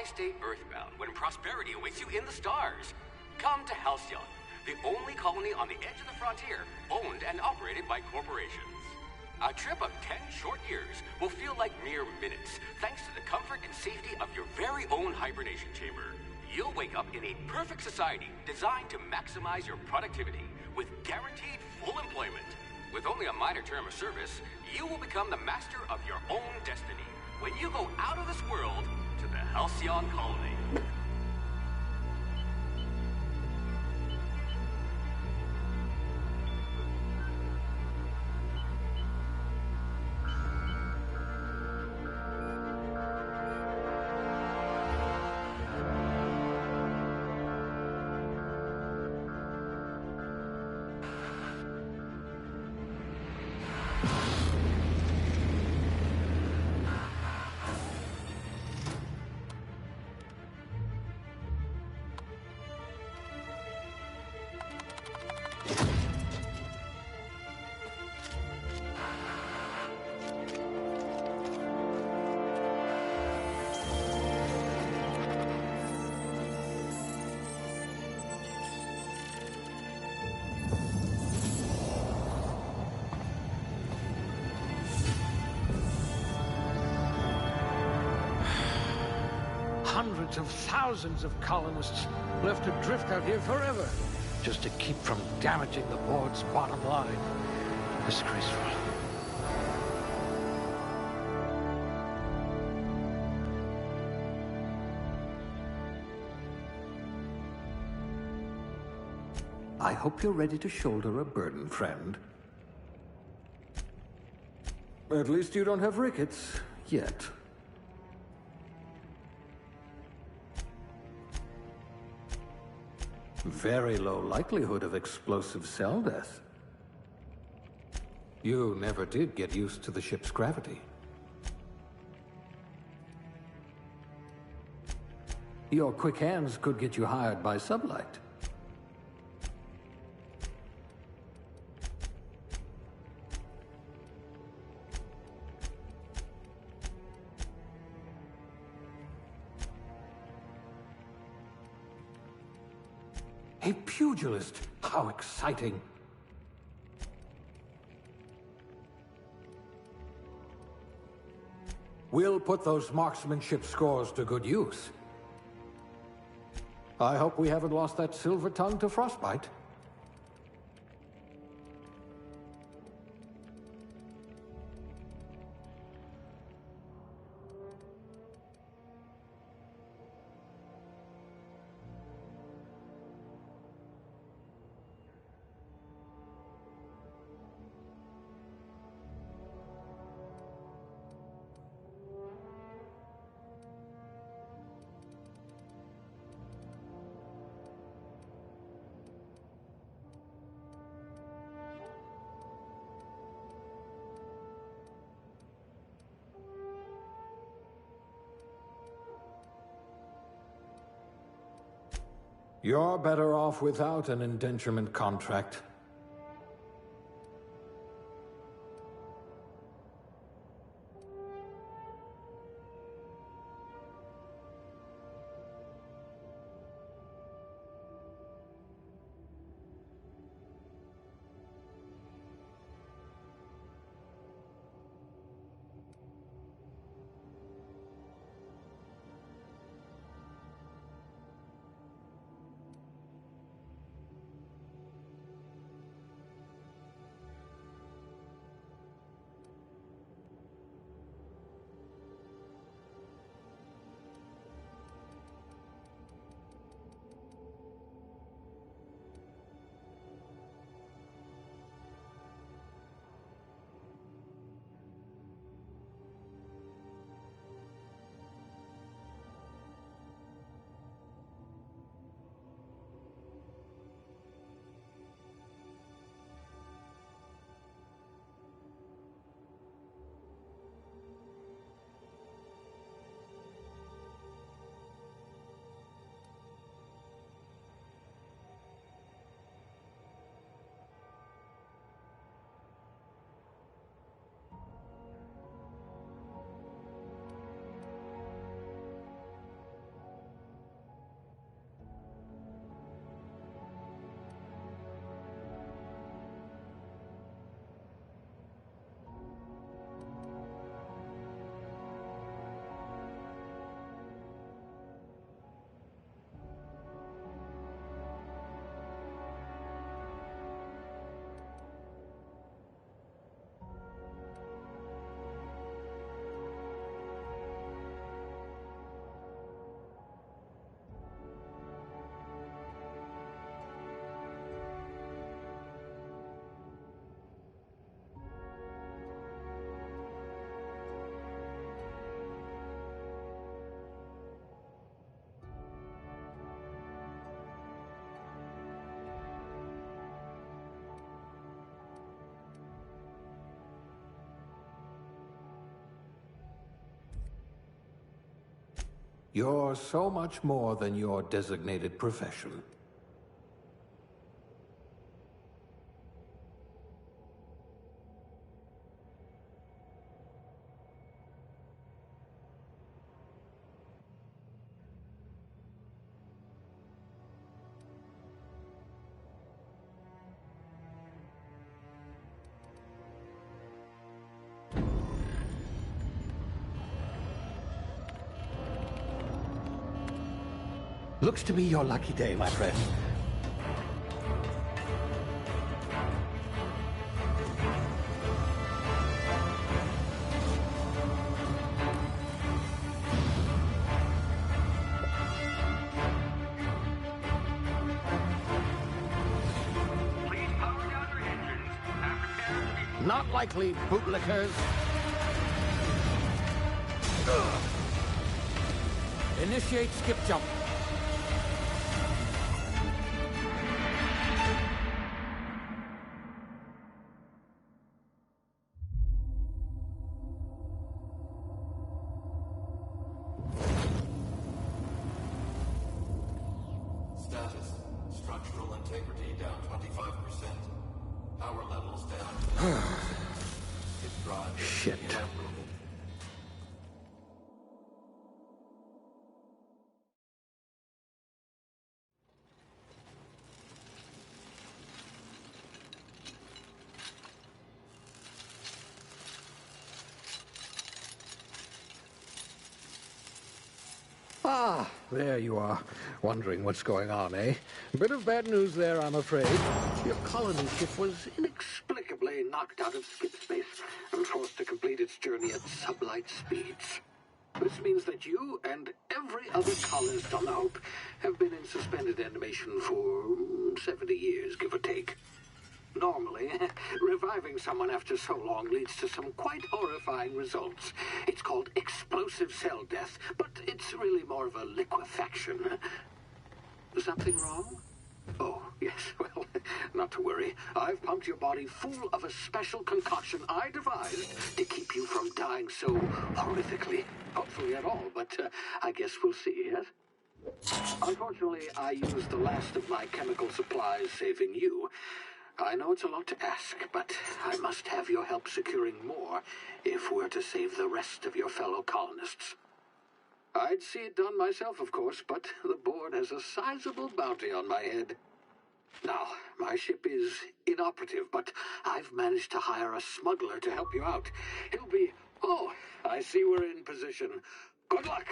stay earthbound when prosperity awaits you in the stars? Come to Halcyon, the only colony on the edge of the frontier, owned and operated by corporations. A trip of 10 short years will feel like mere minutes, thanks to the comfort and safety of your very own hibernation chamber. You'll wake up in a perfect society designed to maximize your productivity with guaranteed full employment. With only a minor term of service, you will become the master of your own destiny when you go out of this world to the Halcyon colony. Hundreds of thousands of colonists left adrift out here forever, just to keep from damaging the board's bottom line. Disgraceful. I hope you're ready to shoulder a burden, friend. At least you don't have rickets, yet. Very low likelihood of explosive cell death. You never did get used to the ship's gravity. Your quick hands could get you hired by Sublight. A pugilist! How exciting! We'll put those marksmanship scores to good use. I hope we haven't lost that silver tongue to frostbite. You're better off without an indenturement contract. You're so much more than your designated profession. Looks to be your lucky day, my friend. Please power down your engines and prepare to be... Not likely, bootlickers. Initiate skip jump. Status. Structural integrity down 25%. Power levels down. It's dry. Shit. Ah, there you are. Wondering what's going on, eh? Bit of bad news there, I'm afraid. Your colony ship was inexplicably knocked out of skip space and forced to complete its journey at sublight speeds. This means that you and every other colonist on the Hope have been in suspended animation for 70 years, give or take. Normally, reviving someone after so long leads to some quite horrifying results. It's called explosive cell death, but it's really more of a liquefaction. Something wrong? Oh, yes, well, not to worry. I've pumped your body full of a special concoction I devised to keep you from dying so horrifically. Hopefully at all, but I guess we'll see, yes? Unfortunately, I used the last of my chemical supplies saving you. I know it's a lot to ask, but I must have your help securing more if we're to save the rest of your fellow colonists. I'd see it done myself, of course, but the board has a sizable bounty on my head. Now, my ship is inoperative, but I've managed to hire a smuggler to help you out. He'll be... Oh, I see we're in position. Good luck!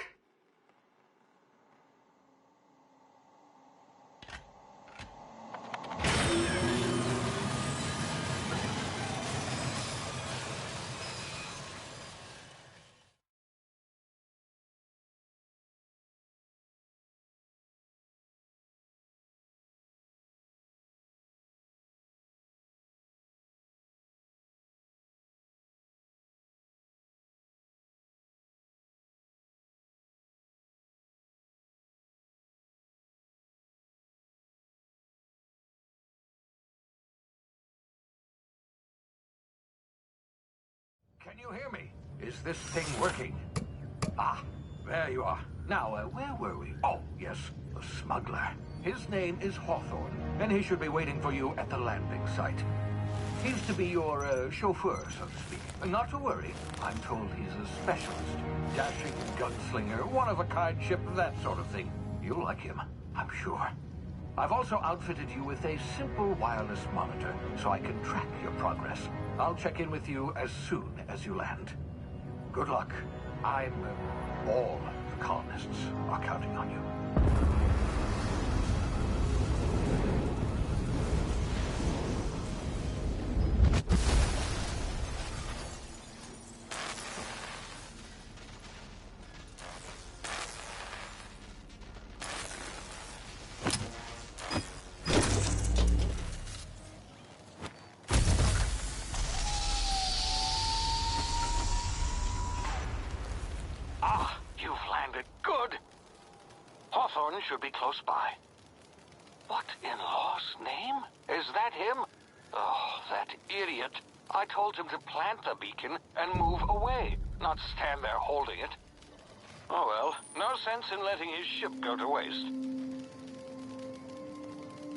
Can you hear me? Is this thing working? Ah, there you are. Now, where were we? Oh, yes, the smuggler. His name is Hawthorne, and he should be waiting for you at the landing site. He's to be your chauffeur, so to speak. Not to worry. I'm told he's a specialist. Dashing gunslinger, one-of-a-kind ship, that sort of thing. You'll like him, I'm sure. I've also outfitted you with a simple wireless monitor, so I can track your progress. I'll check in with you as soon as you land. Good luck. All the colonists are counting on you. Should be close by. What in law's name? Is that him? Oh, that idiot. I told him to plant the beacon and move away, not stand there holding it. Oh well, no sense in letting his ship go to waste.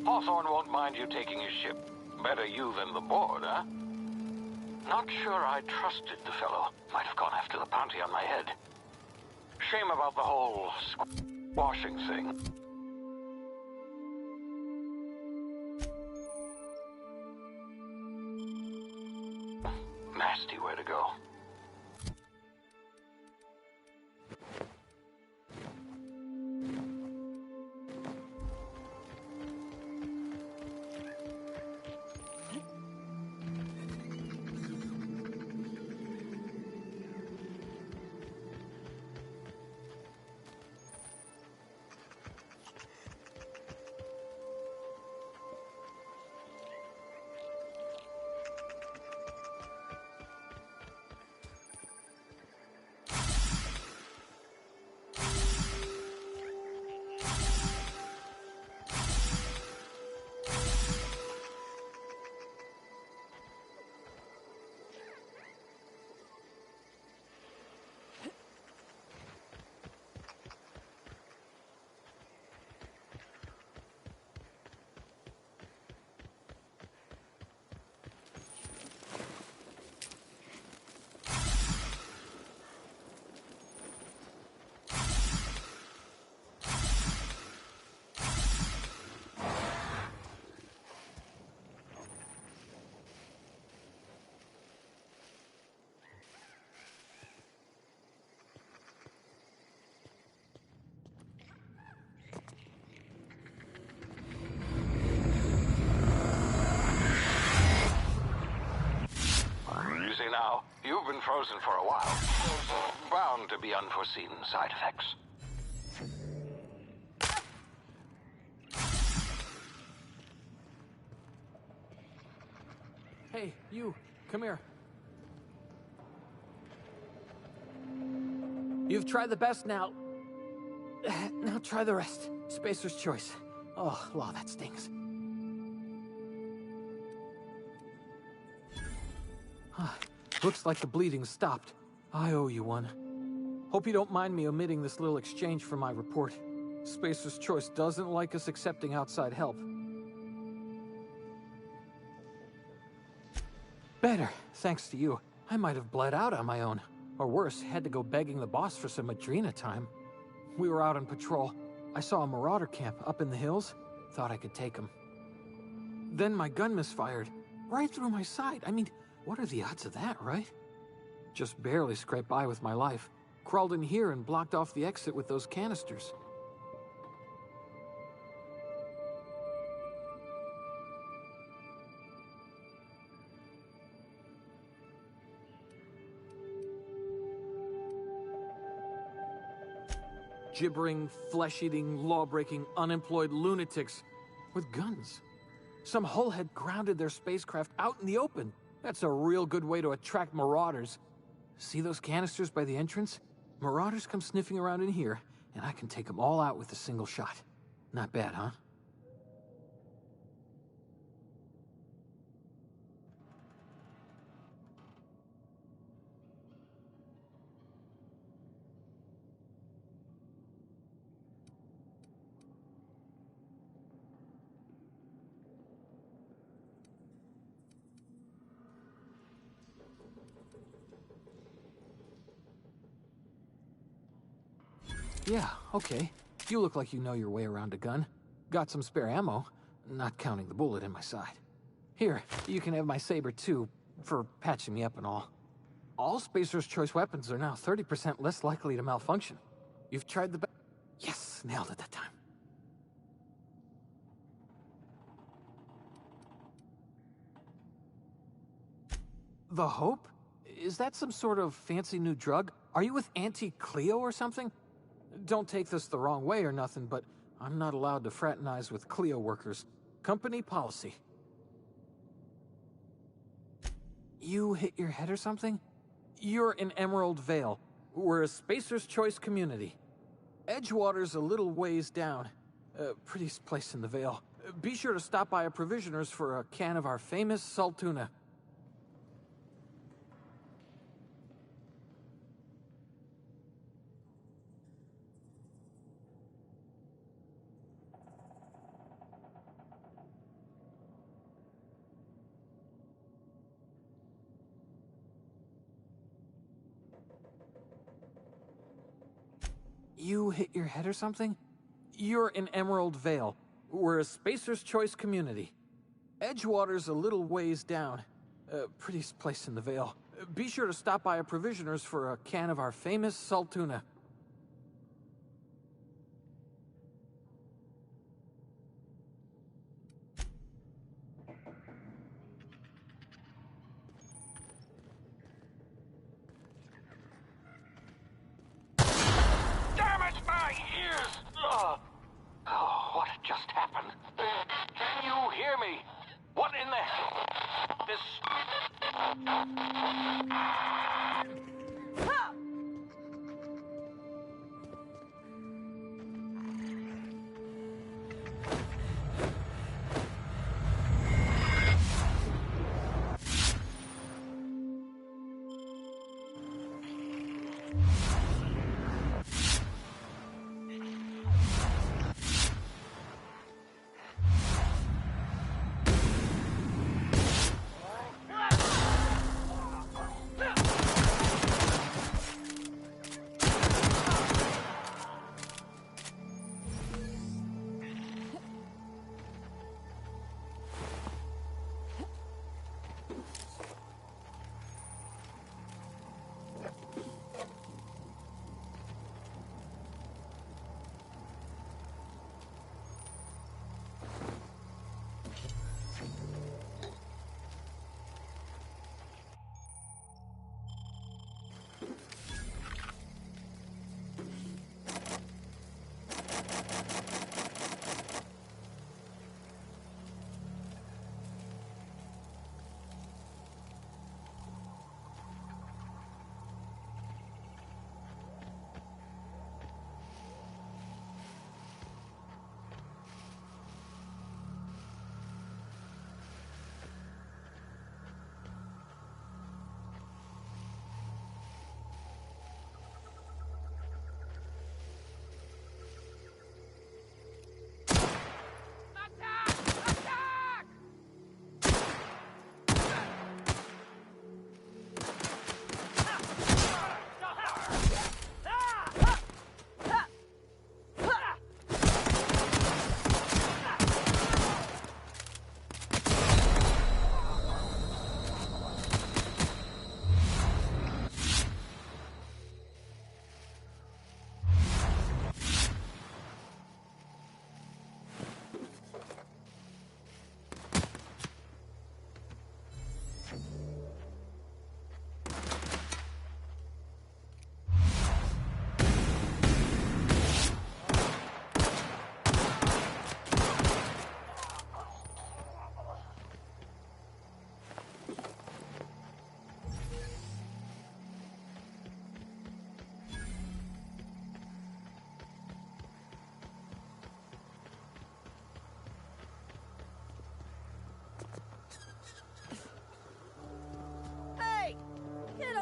Hawthorne won't mind you taking his ship. Better you than the board, huh? Not sure I trusted the fellow. Might have gone after the bounty on my head. Shame about the whole squashing thing. Nasty way to go. You see now, you've been frozen for a while. There's bound to be unforeseen side effects. Hey, you, come here. You've tried the best now. Now try the rest. Spacer's choice. Oh, law, that stings. Looks like the bleeding stopped. I owe you one. Hope you don't mind me omitting this little exchange for my report. Spacer's choice doesn't like us accepting outside help. Better, thanks to you. I might have bled out on my own. Or worse, had to go begging the boss for some Adrena time. We were out on patrol. I saw a marauder camp up in the hills. Thought I could take him. Then my gun misfired. Right through my side. I mean, what are the odds of that, right? Just barely scraped by with my life. Crawled in here and blocked off the exit with those canisters. Gibbering, flesh-eating, law-breaking, unemployed lunatics with guns. Some hullhead grounded their spacecraft out in the open. That's a real good way to attract marauders. See those canisters by the entrance? Marauders come sniffing around in here, and I can take them all out with a single shot. Not bad, huh? Yeah, okay. You look like you know your way around a gun. Got some spare ammo, not counting the bullet in my side. Here, you can have my saber too, for patching me up and all. All Spacer's Choice weapons are now 30% less likely to malfunction. You've tried the Yes, nailed it that time. The Hope? Is that some sort of fancy new drug? Are you with Auntie Cleo or something? Don't take this the wrong way or nothing, but I'm not allowed to fraternize with Cleo workers. Company policy. You hit your head or something? You're in Emerald Vale. We're a Spacer's Choice community. Edgewater's a little ways down. Prettiest place in the Vale. Be sure to stop by a provisioner's for a can of our famous salt tuna. You hit your head or something? You're in Emerald Vale. We're a Spacer's Choice community. Edgewater's a little ways down. Prettiest place in the Vale. Be sure to stop by a provisioner's for a can of our famous salt tuna. Damn it, my ears! Oh, what just happened? Can you hear me? What in the hell? This...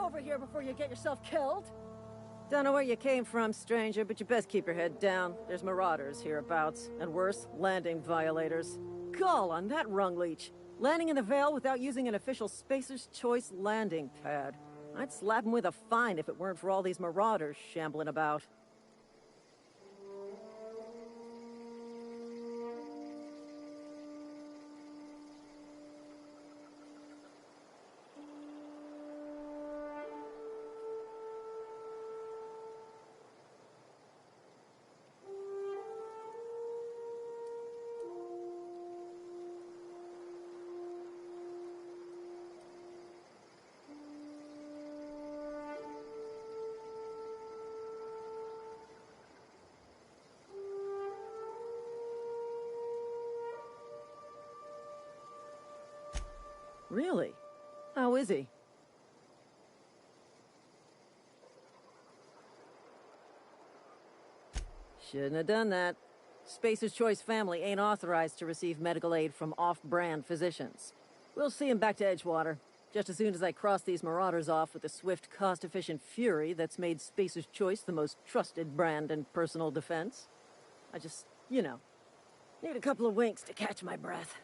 Over here before you get yourself killed. Don't know where you came from, stranger, but you best keep your head down. There's marauders hereabouts, and worse, landing violators. Gall on that rung leech. Landing in the Vale without using an official Spacer's Choice landing pad. I'd slap him with a fine if it weren't for all these marauders shambling about. Really? How is he? Shouldn't have done that. Spacer's Choice family ain't authorized to receive medical aid from off-brand physicians. We'll see him back to Edgewater, just as soon as I cross these marauders off with the swift, cost-efficient fury that's made Spacer's Choice the most trusted brand in personal defense. I just, need a couple of winks to catch my breath.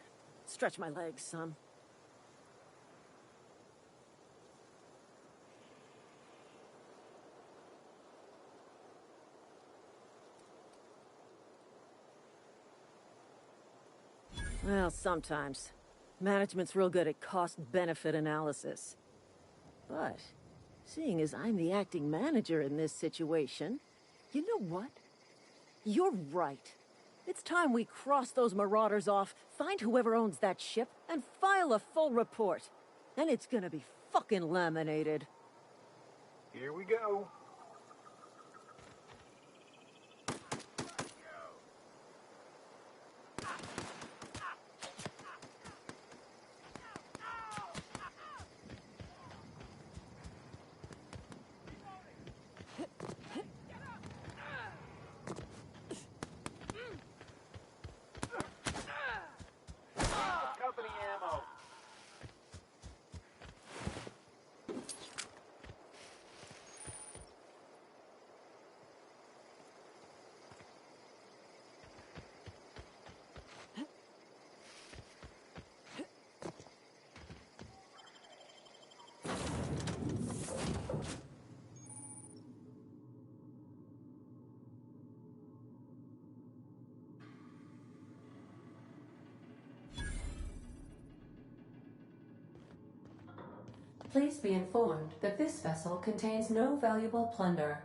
Stretch my legs, son. Well, sometimes. Management's real good at cost-benefit analysis. But, seeing as I'm the acting manager in this situation, you know what? You're right. It's time we cross those marauders off, find whoever owns that ship, and file a full report. And it's gonna be fucking laminated. Here we go. Company ammo. Please be informed that this vessel contains no valuable plunder.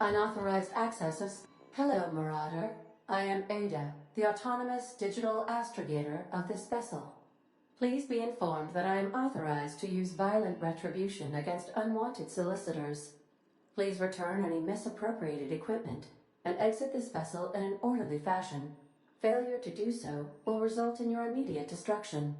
Unauthorized access of... Hello, Marauder. I am Ada, the autonomous digital astrogator of this vessel. Please be informed that I am authorized to use violent retribution against unwanted solicitors. Please return any misappropriated equipment and exit this vessel in an orderly fashion. Failure to do so will result in your immediate destruction.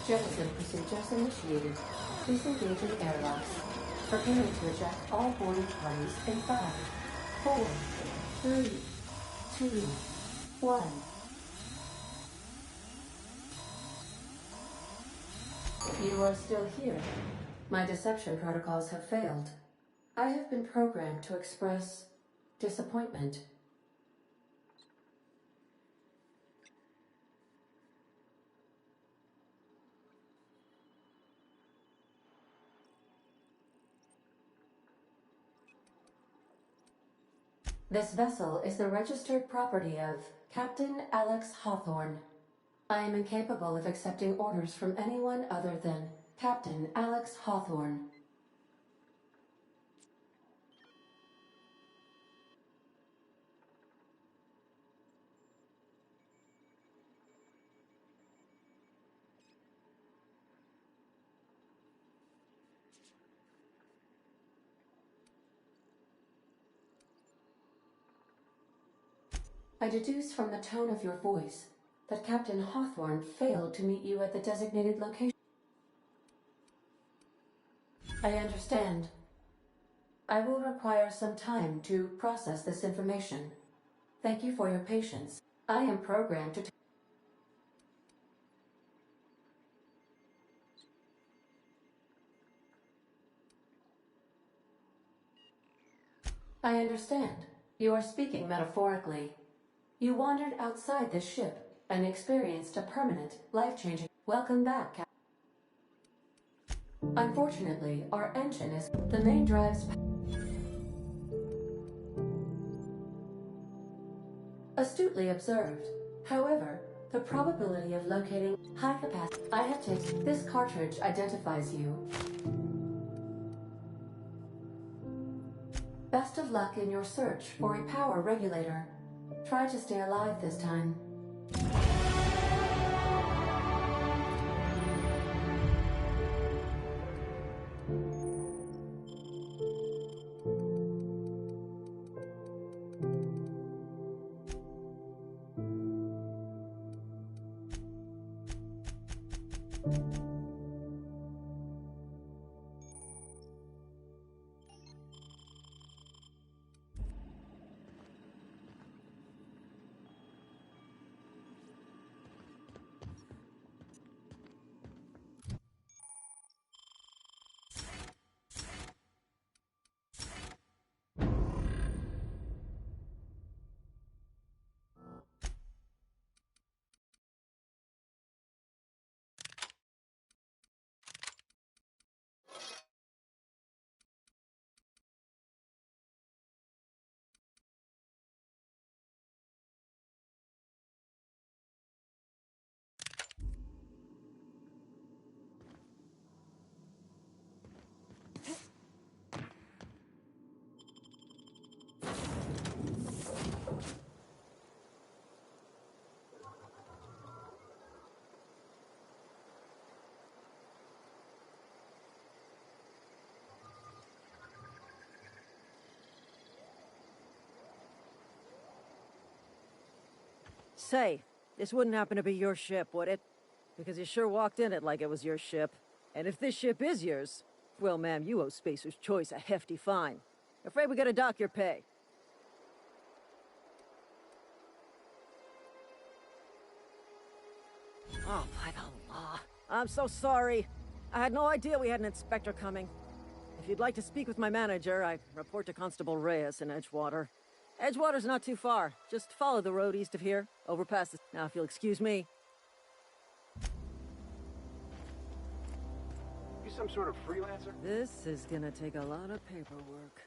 Jettison procedures initiated. Please engage in airlocks. Preparing to eject all boarding parties in 5, 4, 3, 2, 1. You are still here. My deception protocols have failed. I have been programmed to express disappointment. This vessel is the registered property of Captain Alex Hawthorne. I am incapable of accepting orders from anyone other than Captain Alex Hawthorne. I deduce from the tone of your voice that Captain Hawthorne failed to meet you at the designated location. I understand. I will require some time to process this information. Thank you for your patience. I am programmed to... I understand. You are speaking metaphorically. You wandered outside this ship and experienced a permanent, life-changing... Welcome back, Captain. Unfortunately, our engine is... The main drives... Astutely observed. However, the probability of locating high capacity... I have taken... This cartridge identifies you. Best of luck in your search for a power regulator. Try to stay alive this time. Say, this wouldn't happen to be your ship, would it? Because you sure walked in it like it was your ship. And if this ship is yours, well, ma'am, you owe Spacer's Choice a hefty fine. Afraid we gotta dock your pay. Oh, by the law. I'm so sorry. I had no idea we had an inspector coming. If you'd like to speak with my manager, I report to Constable Reyes in Edgewater. Edgewater's not too far. Just follow the road east of here, overpass this. Now, if you'll excuse me. You some sort of freelancer? This is gonna take a lot of paperwork.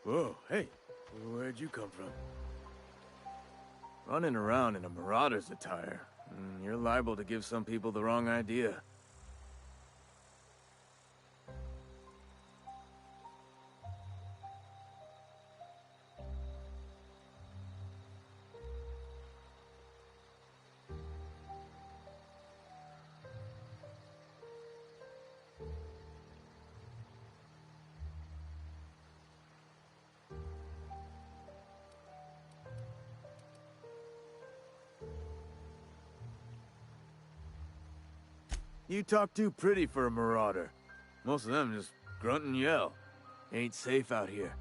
Whoa, hey, where'd you come from? Running around in a marauder's attire. You're liable to give some people the wrong idea. You talk too pretty for a marauder. Most of them just grunt and yell. Ain't safe out here.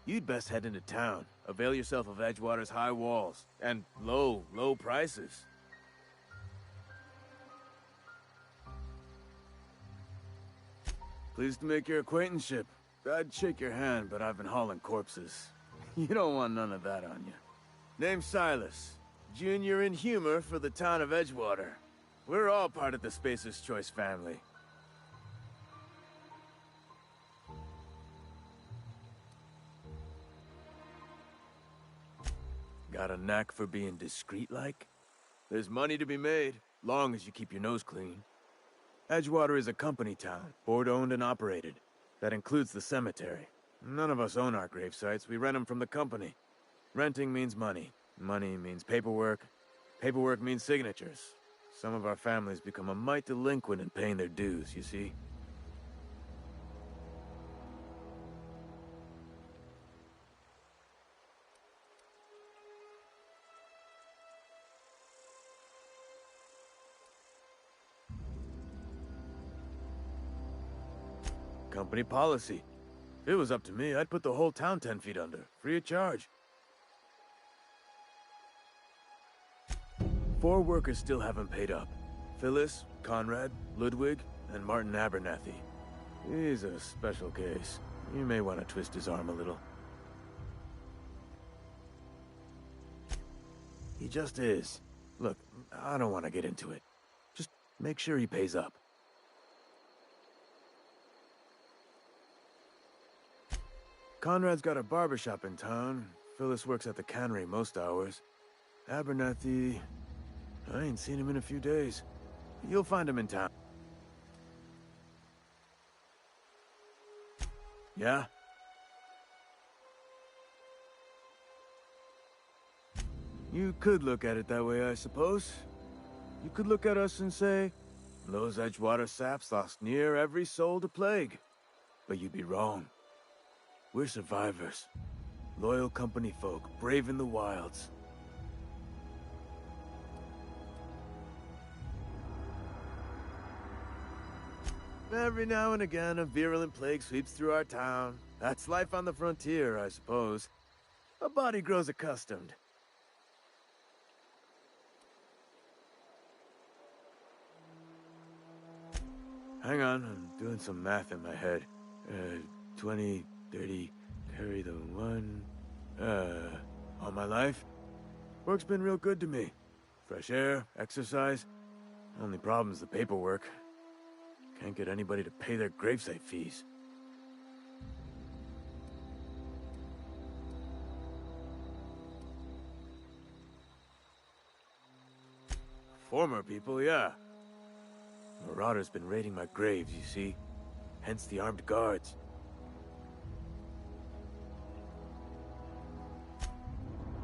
You'd best head into town. Avail yourself of Edgewater's high walls. And low prices. Pleased to make your acquaintanceship. I'd shake your hand, but I've been hauling corpses. You don't want none of that on you. Name's Silas. Junior in humor for the town of Edgewater. We're all part of the Spacer's Choice family. Got a knack for being discreet-like? There's money to be made, long as you keep your nose clean. Edgewater is a company town, board-owned and operated. That includes the cemetery. None of us own our grave sites, we rent them from the company. Renting means money. Money means paperwork. Paperwork means signatures. Some of our families become a mite delinquent in paying their dues, you see? Company policy. If it was up to me, I'd put the whole town 10 feet under, free of charge. 4 workers still haven't paid up. Phyllis, Conrad, Ludwig, and Martin Abernathy. He's a special case. You may want to twist his arm a little. He just is. Look, I don't want to get into it. Just make sure he pays up. Conrad's got a barbershop in town. Phyllis works at the cannery most hours. Abernathy... I ain't seen him in a few days. You'll find him in town. Yeah? You could look at it that way, I suppose. You could look at us and say, those Edgewater saps lost near every soul to plague. But you'd be wrong. We're survivors. Loyal company folk, brave in the wilds. Every now and again, a virulent plague sweeps through our town. That's life on the frontier, I suppose. A body grows accustomed. Hang on, I'm doing some math in my head. 20, 30, carry the 1... all my life? Work's been real good to me. Fresh air, exercise. Only problem's the paperwork. Can't get anybody to pay their gravesite fees. Former people, yeah. Marauders been raiding my graves, you see. Hence the armed guards.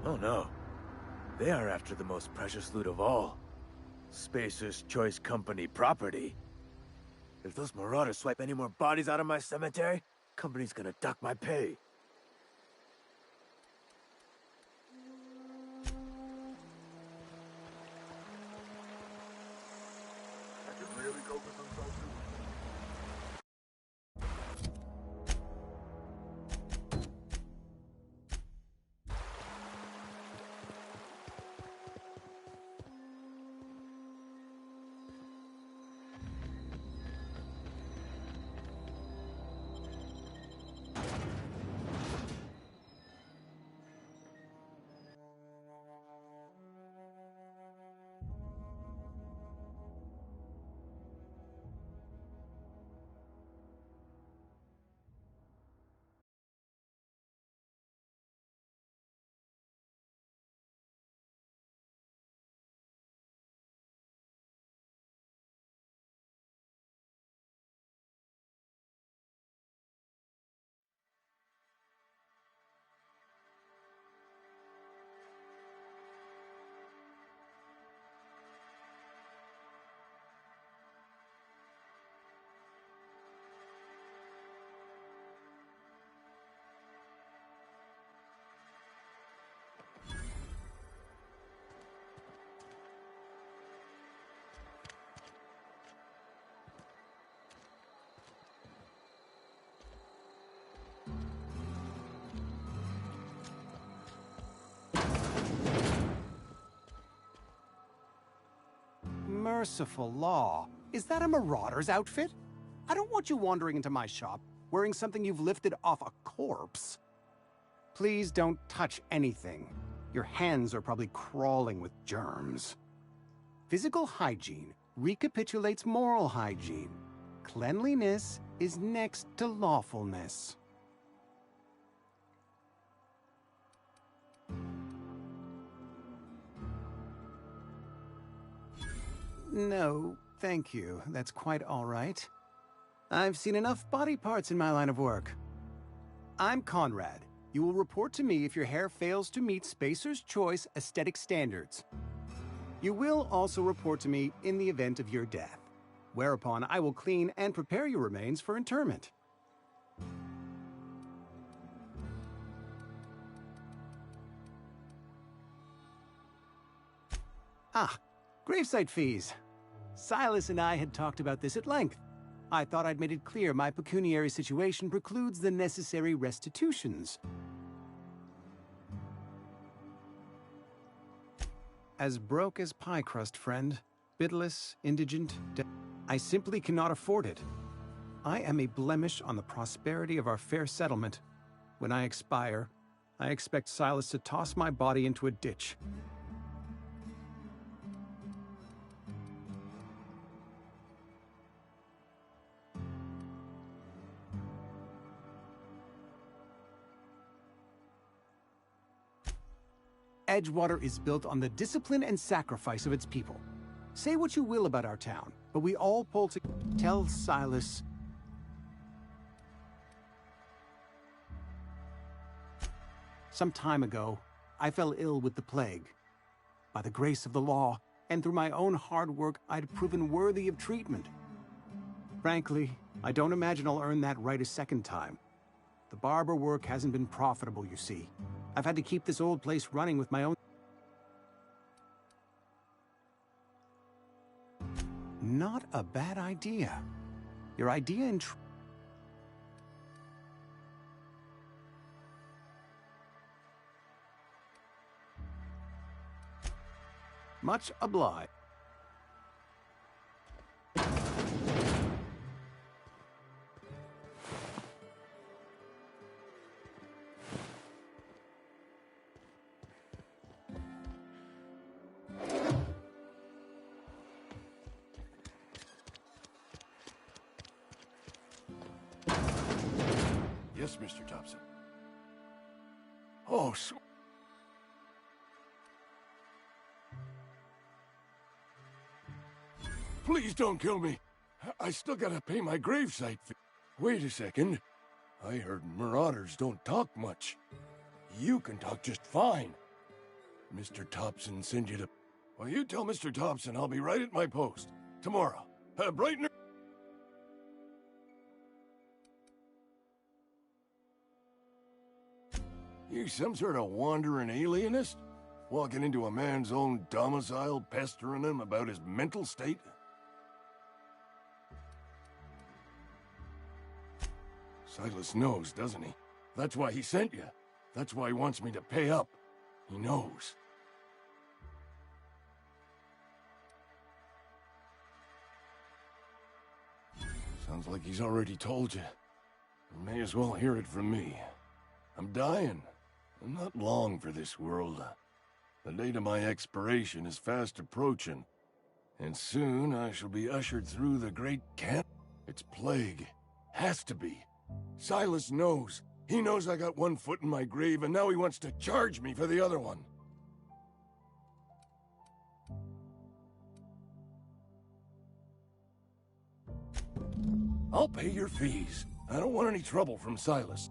Oh no. They are after the most precious loot of all. Spacer's Choice Company property. If those marauders swipe any more bodies out of my cemetery, company's gonna duck my pay. I could really go for some soul food. Merciful law. Is that a marauder's outfit? I don't want you wandering into my shop wearing something you've lifted off a corpse. Please don't touch anything. Your hands are probably crawling with germs. Physical hygiene recapitulates moral hygiene. Cleanliness is next to lawfulness. No, thank you. That's quite all right. I've seen enough body parts in my line of work. I'm Conrad. You will report to me if your hair fails to meet Spacer's Choice aesthetic standards. You will also report to me in the event of your death, whereupon I will clean and prepare your remains for interment. Ah, gravesite fees. Silas and I had talked about this at length. I thought I'd made it clear my pecuniary situation precludes the necessary restitutions. As broke as pie crust, friend. Bitless, indigent, I simply cannot afford it. I am a blemish on the prosperity of our fair settlement. When I expire, I expect Silas to toss my body into a ditch. Edgewater is built on the discipline and sacrifice of its people. Say what you will about our town, but we all pull to tell Silas. Some time ago, I fell ill with the plague. By the grace of the law, and through my own hard work, I'd proven worthy of treatment. Frankly, I don't imagine I'll earn that right a second time. The barber work hasn't been profitable, you see. I've had to keep this old place running with my own... Not a bad idea. Your idea in... Much obliged. Yes, Mr. Thompson. Oh, please don't kill me. I still gotta pay my gravesite fee. Wait a second. I heard marauders don't talk much. You can talk just fine. Mr. Thompson sent you to... Well, you tell Mr. Thompson I'll be right at my post. Tomorrow. Bright and... You some sort of wandering alienist? Walking into a man's own domicile, pestering him about his mental state? Silas knows, doesn't he? That's why he sent you. That's why he wants me to pay up. He knows. Sounds like he's already told you. You may as well hear it from me. I'm dying. I'm not long for this world. The date of my expiration is fast approaching, and soon I shall be ushered through the great camp. It's plague. Has to be. Silas knows. He knows I got one foot in my grave, and now he wants to charge me for the other one. I'll pay your fees. I don't want any trouble from Silas.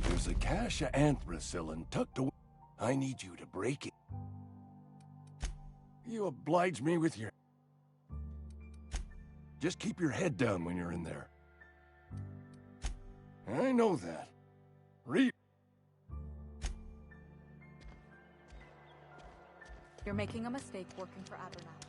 There's a cache of anthracillin tucked away. I need you to break it. You oblige me with your... Just keep your head down when you're in there. I know that. Read. You're making a mistake working for Abernathy.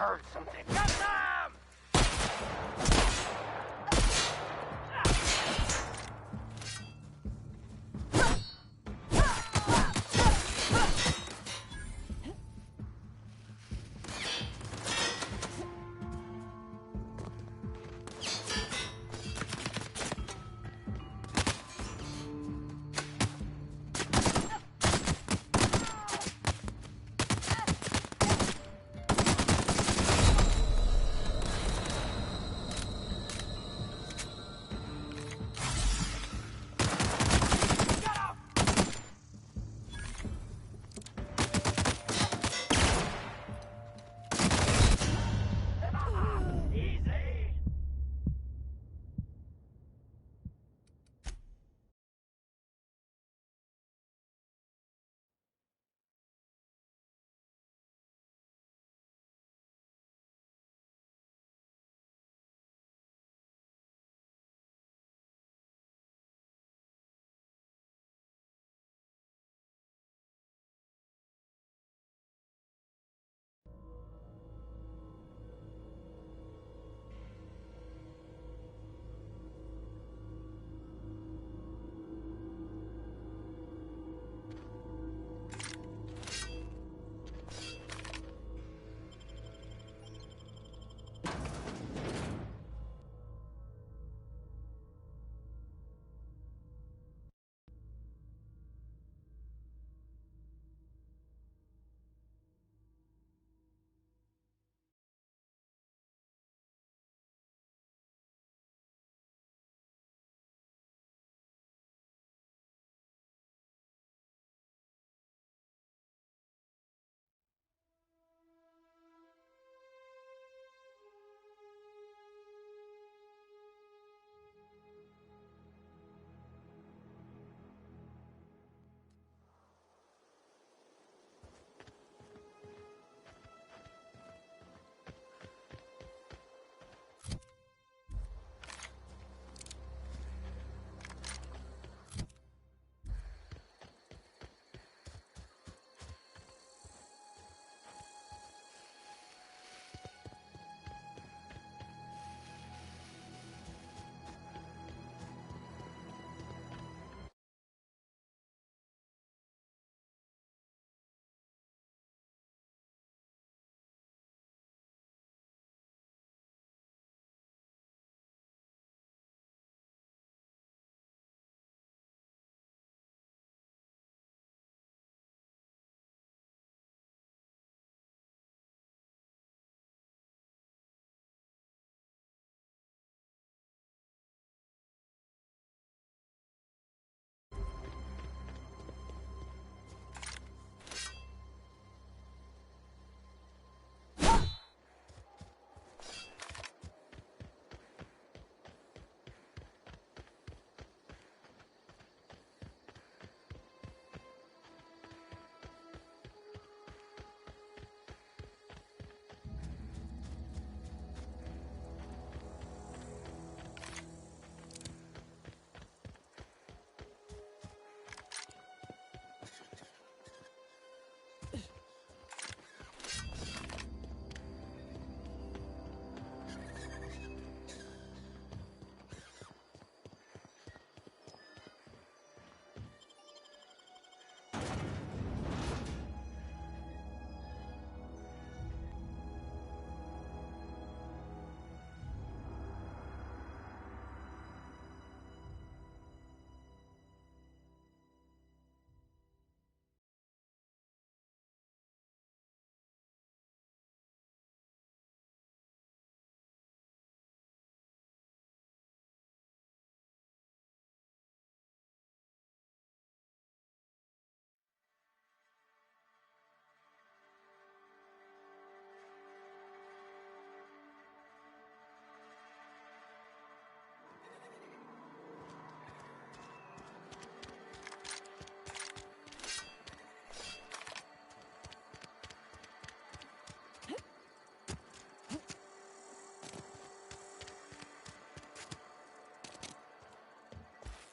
heard something. Get them!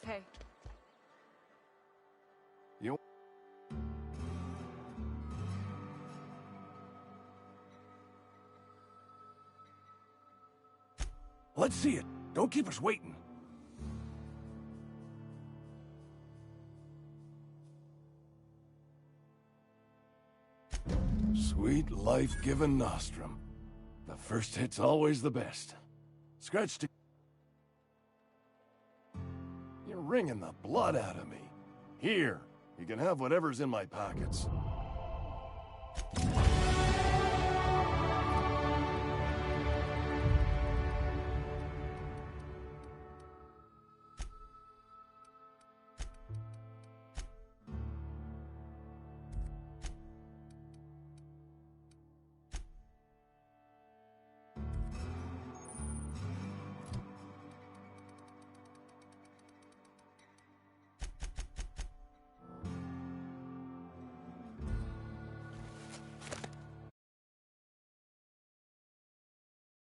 Hey. You... Let's see it. Don't keep us waiting. Sweet life-giving nostrum. The first hit's always the best. Scratch to... You're wringing the blood out of me. Here, you can have whatever's in my pockets.